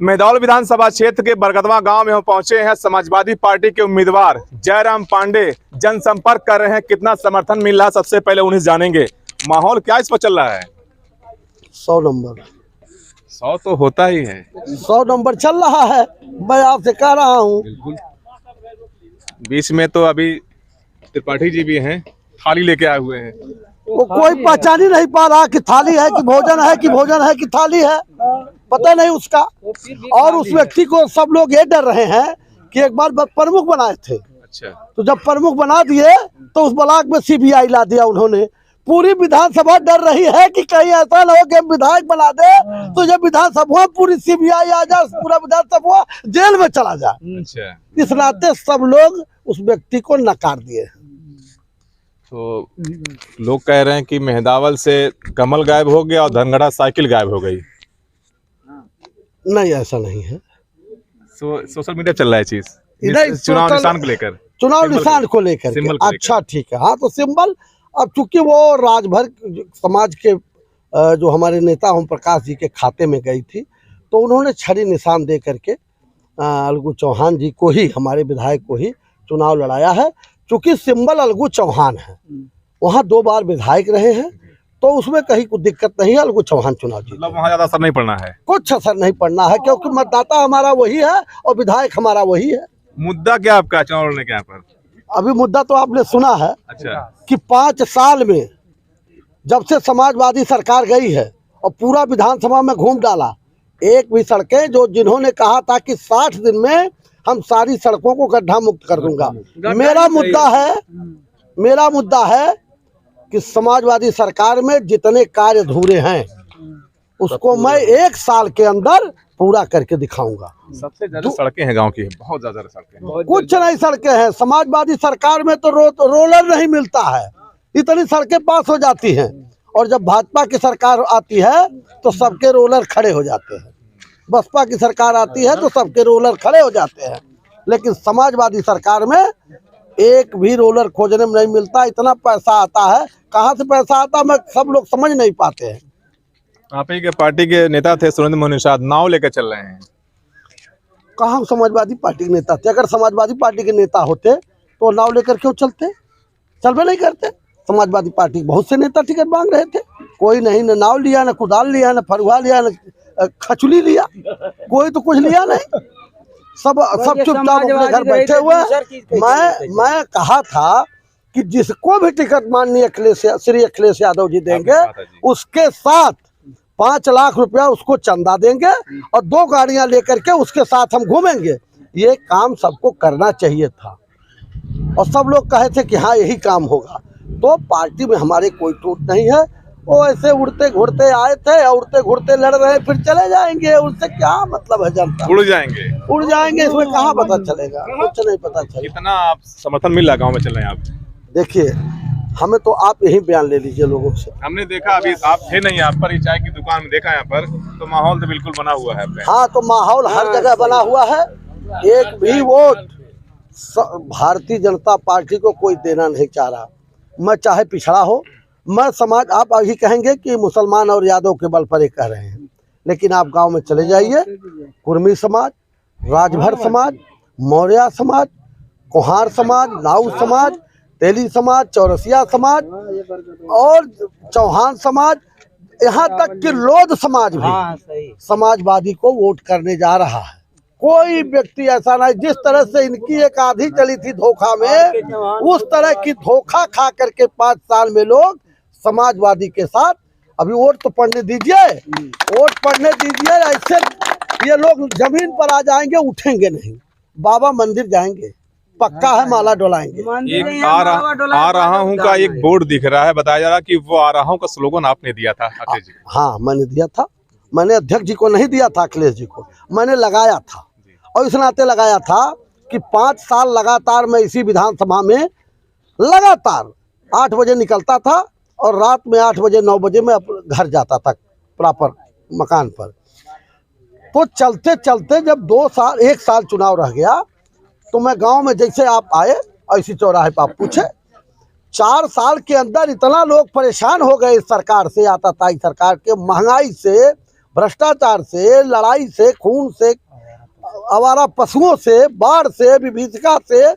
मेहदौल विधानसभा क्षेत्र के बरगदवा गांव में हम पहुंचे हैं। समाजवादी पार्टी के उम्मीदवार जयराम पांडे जनसंपर्क कर रहे हैं। कितना समर्थन मिल रहा है सबसे पहले उन्हें जानेंगे। माहौल क्या इस पर चल रहा है? 100 नंबर 100 तो होता ही है। 100 नंबर चल रहा है। मैं आपसे कह रहा हूँ। बीच में तो अभी त्रिपाठी जी भी हैं, थाली लेके आए हुए हैं। वो कोई पहचान ही नहीं पा रहा कि थाली है कि भोजन है, कि भोजन है कि थाली है, पता नहीं उसका। और उस व्यक्ति को सब लोग ये डर रहे हैं कि एक बार प्रमुख बनाए थे। अच्छा, तो जब प्रमुख बना दिए तो उस ब्लॉक में सीबीआई ला दिया उन्होंने। पूरी विधानसभा डर रही है कि कहीं ऐसा न हो कि विधायक बना दे तो जब विधानसभा पूरी सीबीआई आ जाए, पूरा विधानसभा जेल में चला जाए। अच्छा। इस नाते सब लोग उस व्यक्ति को नकार दिए। तो लोग कह रहे हैं कि मेहदावल से कमल गायब हो गया और धनगढ़ा साइकिल गायब हो गई। नहीं, ऐसा नहीं है। सोशल मीडिया चल रहा है चीज चुनाव निशान को लेकर, चुनाव निशान को लेकर। अच्छा, ठीक है। हाँ, तो सिंबल अब चूंकि वो राजभर समाज के जो हमारे नेता ओम प्रकाश जी के खाते में गई थी, तो उन्होंने छड़ी निशान दे करके अलगू चौहान जी को ही, हमारे विधायक को ही चुनाव लड़ाया है। चूंकि सिंबल अलगू चौहान है, वहाँ 2 बार विधायक रहे हैं, तो उसमें कहीं कुछ दिक्कत नहीं है। अलगू चौहान चुनाव जीते, मतलब वहाँ ज्यादा असर नहीं पड़ना है, कुछ असर नहीं पड़ना है, क्योंकि मतदाता हमारा वही है और विधायक हमारा वही है। मुद्दा क्या आपका चुनाव लड़ने के यहाँ पर? अभी मुद्दा तो आपने सुना है। अच्छा, कि 5 साल में जब से समाजवादी सरकार गई है और पूरा विधानसभा में घूम डाला, एक भी सड़कें जो जिन्होंने कहा था कि 60 दिन में हम सारी सड़कों को गड्ढा मुक्त कर दूंगा। मेरा मुद्दा है कि समाजवादी सरकार में जितने कार्य अधूरे हैं उसको मैं 1 साल के अंदर पूरा करके दिखाऊंगा। सबसे ज्यादा सड़कें हैं गांव की, बहुत ज्यादा सड़कें। कुछ नहीं सड़कें हैं। समाजवादी सरकार में तो रोलर नहीं मिलता है, इतनी सड़कें पास हो जाती हैं। और जब भाजपा की सरकार आती है तो सबके रोलर खड़े हो जाते हैं। बसपा की सरकार आती है तो सबके रोलर खड़े हो जाते हैं। लेकिन समाजवादी सरकार में एक भी रोलर खोजने में नहीं मिलता। इतना पैसा आता है, कहाँ से पैसा आता मैं सब लोग समझ नहीं पाते हैं। आप ही के पार्टी के नेता थे सुरेंद्र मोहन निषाद, नाव लेकर चल रहे हैं। कहाँ समाजवादी पार्टी के नेता थे? अगर समाजवादी पार्टी के नेता होते तो नाव लेकर क्यों चलते? चलबे नहीं करते। समाजवादी पार्टी बहुत से नेता टिकट मांग रहे थे, कोई नहीं, न नाव लिया, न कुदाल लिया, न फरुहा लिया, न खचुली लिया, कोई तो कुछ लिया नहीं। सब चुपचाप अपने घर बैठे हुए। मैं कहा था कि जिसको भी टिकट माननीय श्री अखिलेश यादव जी देंगे उसके साथ 5 लाख रुपया उसको चंदा देंगे और 2 गाड़ियां लेकर के उसके साथ हम घूमेंगे। ये काम सबको करना चाहिए था और सब लोग कहे थे कि हाँ यही काम होगा। तो पार्टी में हमारे कोई टूट नहीं है। वो ऐसे उड़ते घुड़ते आए थे, उड़ते घुड़ते लड़ रहे, फिर चले जाएंगे। उससे क्या मतलब है? जनता उड़ जाएंगे, इसमें कहाँ पता चलेगा? कुछ नहीं पता चलेगा। कितना आप समर्थन मिल रहा गाँव में चल रहे हैं आप? देखिए, हमें तो आप यही बयान ले लीजिए लोगों से। हमने देखा, अभी आप थे नहीं यहाँ पर, चाय की दुकान में देखा यहाँ पर, तो माहौल तो बिल्कुल बना हुआ है। हाँ, तो माहौल हर जगह बना हुआ है। एक भी वोट भारतीय जनता पार्टी को कोई देना नहीं चाह रहा। मैं चाहे पिछड़ा हो, मैं समाज, आप अभी कहेंगे कि मुसलमान और यादव के बल पर ये कह रहे हैं, लेकिन आप गांव में चले जाइए, कुर्मी समाज, राजभर समाज, मौर्य समाज, कुहार समाज, लाऊ समाज, तेली समाज, चौरसिया समाज और चौहान समाज, यहाँ तक कि लोध समाज भी समाजवादी को वोट करने जा रहा है। कोई व्यक्ति ऐसा नहीं, जिस तरह से इनकी एक आधी चली थी धोखा में, उस तरह की धोखा खा करके 5 साल में लोग समाजवादी के साथ। अभी वोट तो पढ़ने दीजिए, वोट पढ़ने दीजिए। ऐसे ये लोग जमीन पर आ जाएंगे, उठेंगे नहीं। बाबा मंदिर जाएंगे, पक्का है, माला डोलाएंगे। एक आ रहा हूँ का एक बोर्ड दिख रहा है, बताया जा रहा कि वो आ रहा हूँ का स्लोगन आपने दिया था अखिलेश जी। हाँ, मैंने दिया था। मैंने अध्यक्ष जी को नहीं दिया था, अखिलेश जी को मैंने लगाया था। और इस नाते लगाया था कि 5 साल लगातार मैं इसी विधानसभा में लगातार 8 बजे निकलता था और रात में 8 बजे 9 बजे मैं घर जाता था प्रॉपर मकान पर। तो चलते चलते जब 1 साल चुनाव रह गया तो मैं गांव में, जैसे आप आए ऐसी चौराहे पर आप पूछे, 4 साल के अंदर इतना लोग परेशान हो गए इस सरकार से, आताताई सरकार के, महंगाई से, भ्रष्टाचार से, लड़ाई से, खून से, आवारा पशुओं से, बाढ़ से, विभीषिका से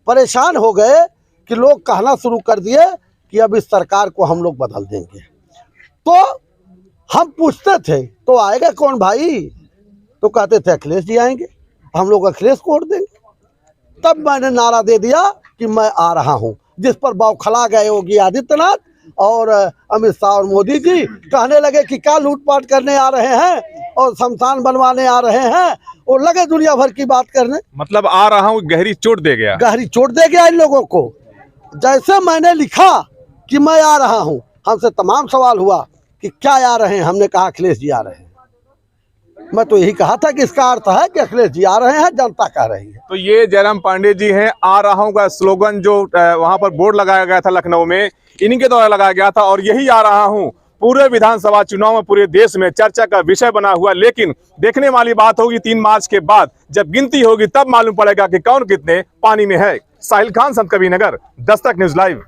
परेशान हो गए कि लोग कहना शुरू कर दिए कि अब इस सरकार को हम लोग बदल देंगे। तो हम पूछते थे तो आएगा कौन भाई, तो कहते थे अखिलेश जी आएंगे, हम लोग अखिलेश को वोट देंगे। तब मैंने नारा दे दिया कि मैं आ रहा हूं, जिस पर बौखला गए योगी आदित्यनाथ और अमित शाह और मोदी जी कहने लगे कि क्या लूटपाट करने आ रहे हैं और शमशान बनवाने आ रहे हैं, और लगे दुनिया भर की बात करने। मतलब आ रहा हूँ गहरी चोट दे गया। गहरी चोट दे गया इन लोगों को। जैसे मैंने लिखा कि मैं आ रहा हूं, हमसे तमाम सवाल हुआ कि क्या आ रहे हैं, हमने कहा अखिलेश जी आ रहे हैं। मैं तो यही कहा था कि इसका अर्थ है कि अखिलेश जी आ रहे हैं, जनता कह रही है। तो ये जयराम पांडे जी हैं, आ रहा हूं का स्लोगन जो वहां पर बोर्ड लगाया गया था लखनऊ में, इन्हीं के द्वारा लगाया गया था, और यही आ रहा हूं पूरे विधानसभा चुनाव में पूरे देश में चर्चा का विषय बना हुआ। लेकिन देखने वाली बात होगी 3 मार्च के बाद जब गिनती होगी तब मालूम पड़ेगा कि कौन कितने पानी में है। Sahil Khan, Sant Kabirnagar, Dastak news live.